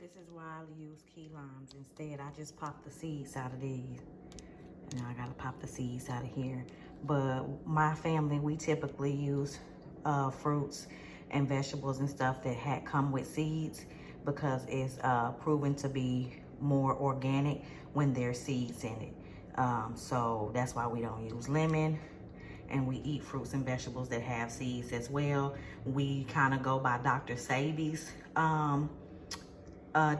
This is why I use key limes. Instead, I just pop the seeds out of these. And now I gotta pop the seeds out of here. But my family, we typically use fruits and vegetables and stuff that come with seeds because it's proven to be more organic when there's seeds in it. So that's why we don't use lemon. And we eat fruits and vegetables that have seeds as well. We kind of go by Dr. Sabi's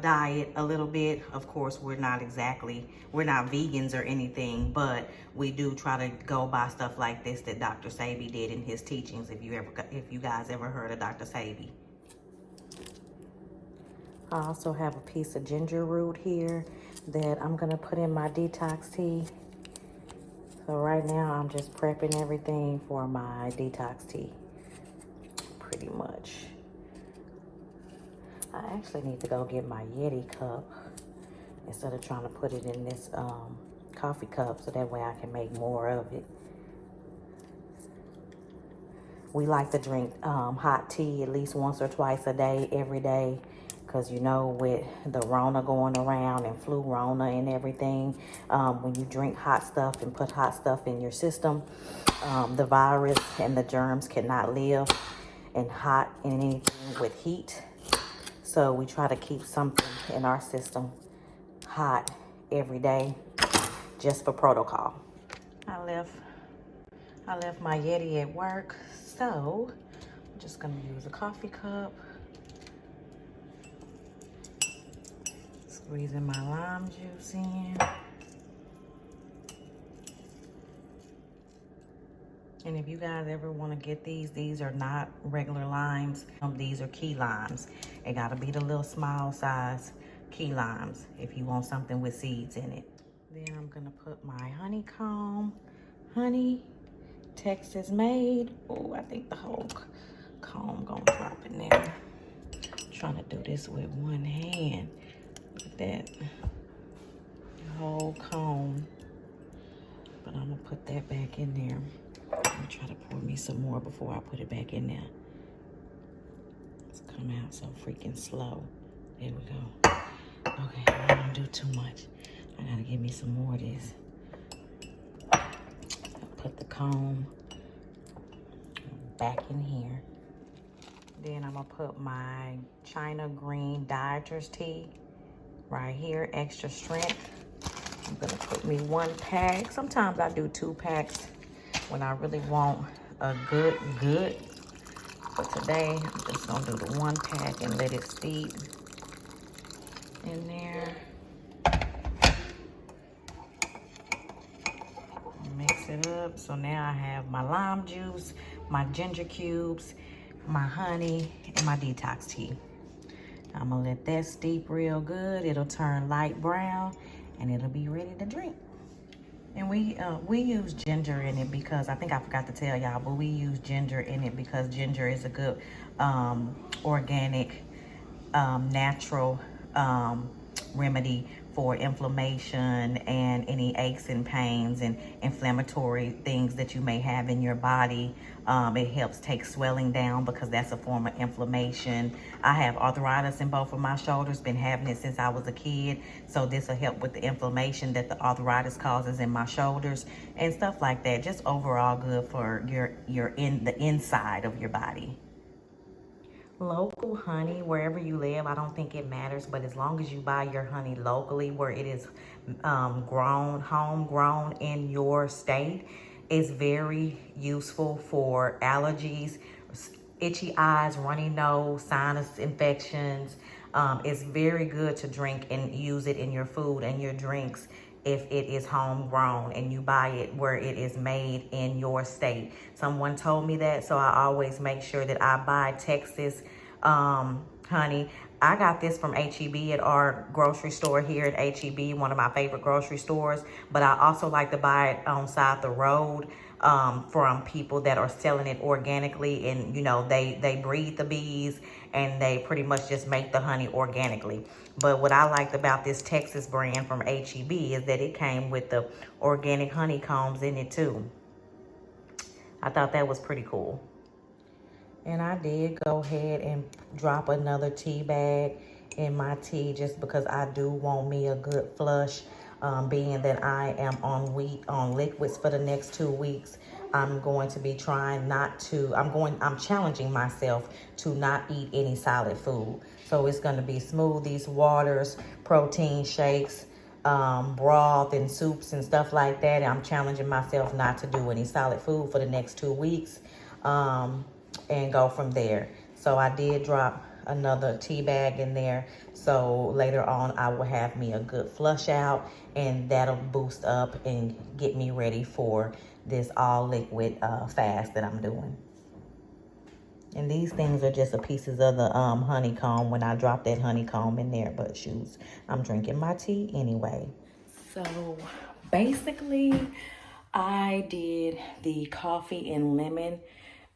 diet a little bit. Of course, we're not vegans or anything, but we do try to go by stuff like this that Dr. Sabi did in his teachings. If you guys ever heard of Dr. Sabi. I also have a piece of ginger root here that I'm gonna put in my detox tea. So right now I'm just prepping everything for my detox tea, pretty much. I actually need to go get my Yeti cup instead of trying to put it in this coffee cup so that way I can make more of it. We like to drink hot tea at least once or twice a day, every day. Because you know, with the Rona going around and flu Rona and everything, when you drink hot stuff and put hot stuff in your system, the virus and the germs cannot live in anything with heat. So we try to keep something in our system hot every day, just for protocol. I left my Yeti at work, so I'm just gonna use a coffee cup. Squeezing my lime juice in. And if you guys ever want to get these are not regular limes. These are key limes. It got to be the little small size key limes if you want something with seeds in it. Then I'm going to put my honeycomb. Honey, Texas made. Oh, I think the whole comb going to drop in there. I'm trying to do this with one hand. Look at that. The whole comb. But I'm going to put that back in there. I'm gonna try to pour me some more before I put it back in there. It's coming out so freaking slow. There we go. Okay, I don't wanna do too much. I gotta give me some more of this. I'll put the comb back in here. Then I'm gonna put my China Green Dieters tea right here, extra strength. I'm gonna put me 1 pack. Sometimes I do 2 packs when I really want a good. But today, I'm just gonna do the 1 pack and let it steep in there. Mix it up. So now I have my lime juice, my ginger cubes, my honey, and my detox tea. I'm gonna let that steep real good. It'll turn light brown and it'll be ready to drink. And we use ginger in it because I think I forgot to tell y'all, but we use ginger in it because ginger is a good organic, natural remedy for inflammation and any aches and pains and inflammatory things that you may have in your body. It helps take swelling down because that's a form of inflammation. I have arthritis in both of my shoulders, been having it since I was a kid. So this will help with the inflammation that the arthritis causes in my shoulders and stuff like that. Just overall good for the inside of your body. Local honey, wherever you live, I don't think it matters, but as long as you buy your honey locally where it is homegrown in your state, is very useful for allergies, itchy eyes, runny nose, sinus infections. It's very good to drink and use it in your food and your drinks if it is homegrown and you buy it where it is made in your state. Someone told me that, so I always make sure that I buy Texas honey. I got this from HEB at our grocery store here at HEB, one of my favorite grocery stores. But I also like to buy it on side the road from people that are selling it organically. And, you know, they breed the bees and they pretty much just make the honey organically. But what I liked about this Texas brand from HEB is that it came with the organic honeycombs in it too. I thought that was pretty cool. And I did go ahead and drop another tea bag in my tea just because I do want me a good flush. Being that I am on liquids for the next 2 weeks, I'm going to be trying not to, I'm challenging myself to not eat any solid food. So it's going to be smoothies, waters, protein shakes, broth and soups and stuff like that. I'm challenging myself not to do any solid food for the next 2 weeks, and go from there. So I did drop another tea bag in there. So later on, I will have me a good flush out, and that'll boost up and get me ready for this all liquid fast that I'm doing. And these things are just the pieces of the honeycomb when I drop that honeycomb in there. But shoes, I'm drinking my tea anyway. So basically, I did the coffee and lemon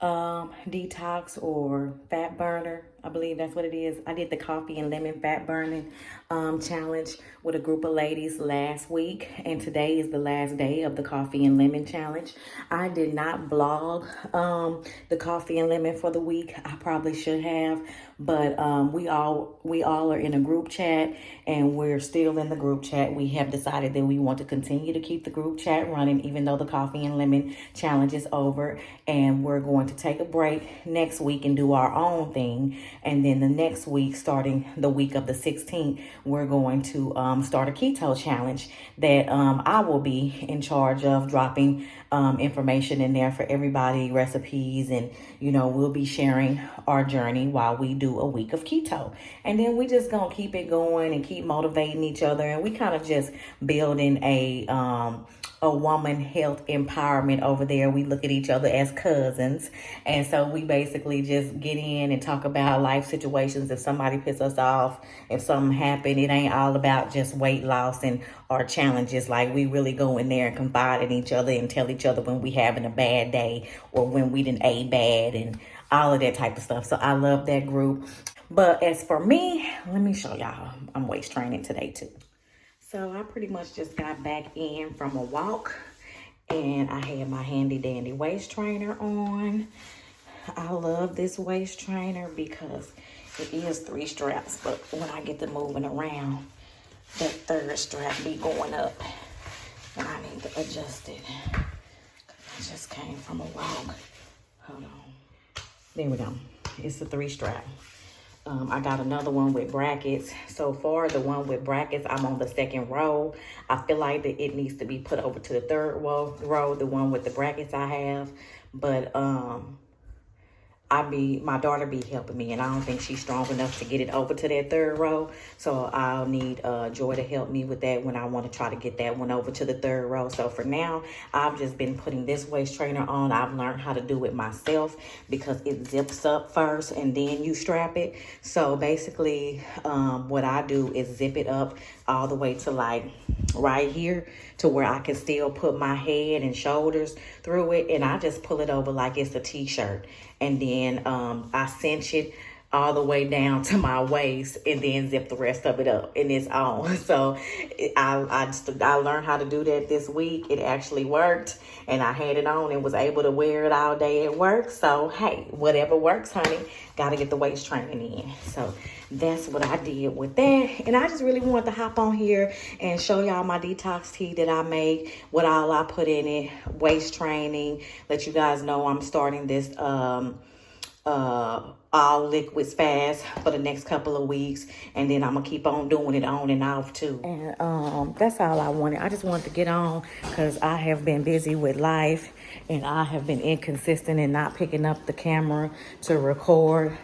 detox or fat burner. I believe that's what it is. I did the coffee and lemon fat burning challenge with a group of ladies last week, and today is the last day of the coffee and lemon challenge. I did not blog the coffee and lemon for the week. I probably should have, but we all are in a group chat, and we're still in the group chat. We have decided that we want to continue to keep the group chat running even though the coffee and lemon challenge is over, and we're going to take a break next week and do our own thing. And then the next week, starting the week of the 16th, we're going to start a keto challenge that I will be in charge of dropping information in there for everybody, recipes, and we'll be sharing our journey while we do a week of keto. And then we just gonna keep it going and keep motivating each other, and we kind of just building a woman health empowerment over there. We look at each other as cousins, and so we basically just get in and talk about life situations. If somebody pisses us off, if something happened, it ain't all about just weight loss and our challenges. Like, we really go in there and confide in each other and tell each other when we having a bad day or when we didn't ate bad and all of that type of stuff. So I love that group. But as for me, let me show y'all. I'm waist training today too. So I pretty much just got back in from a walk, and I had my handy dandy waist trainer on. I love this waist trainer because it is 3 straps, but when I get to moving around, that 3rd strap be going up, and I need to adjust it. I just came from a walk. Hold on. There we go. It's the 3 strap. I got another one with brackets. So far, the one with brackets, I'm on the 2nd row. I feel like that it needs to be put over to the 3rd row, the one with the brackets I have. But my daughter be helping me, and I don't think she's strong enough to get it over to that 3rd row. So I'll need Joy to help me with that when I want to try to get that one over to the 3rd row. So for now, I've just been putting this waist trainer on. I've learned how to do it myself because it zips up first and then you strap it. So basically, what I do is zip it up all the way to like right here to where I can still put my head and shoulders through it, and I just pull it over like it's a t-shirt, and then I cinch it all the way down to my waist and then zip the rest of it up, and it's on. So I learned how to do that this week. It actually worked, and I had it on and was able to wear it all day at work. So hey, whatever works, honey. Gotta get the waist training in. So that's what I did with that. And I just really wanted to hop on here and show y'all my detox tea that I make, what all I put in it, waist training, let you guys know I'm starting this all liquids fast for the next couple of weeks, and then I'm gonna keep on doing it on and off too. And that's all I wanted. I just wanted to get on because I have been busy with life, and I have been inconsistent and not picking up the camera to record.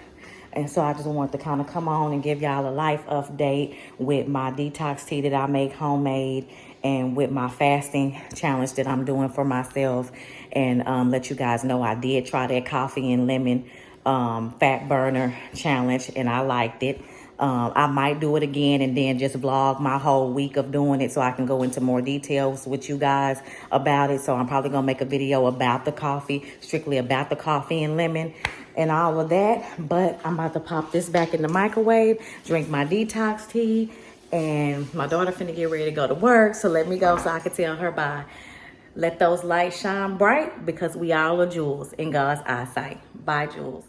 And so I just wanted to kind of come on and give y'all a life update with my detox tea that I make homemade, and with my fasting challenge that I'm doing for myself, and let you guys know I did try that coffee and lemon fat burner challenge, and I liked it. I might do it again and then just vlog my whole week of doing it so I can go into more details with you guys about it. So I'm probably gonna make a video about the coffee, strictly about the coffee and lemon and all of that. But I'm about to pop this back in the microwave, drink my detox tea, and my daughter finna get ready to go to work. So let me go so I can tell her bye. Let those lights shine bright because we all are jewels in God's eyesight. Bye, jewels.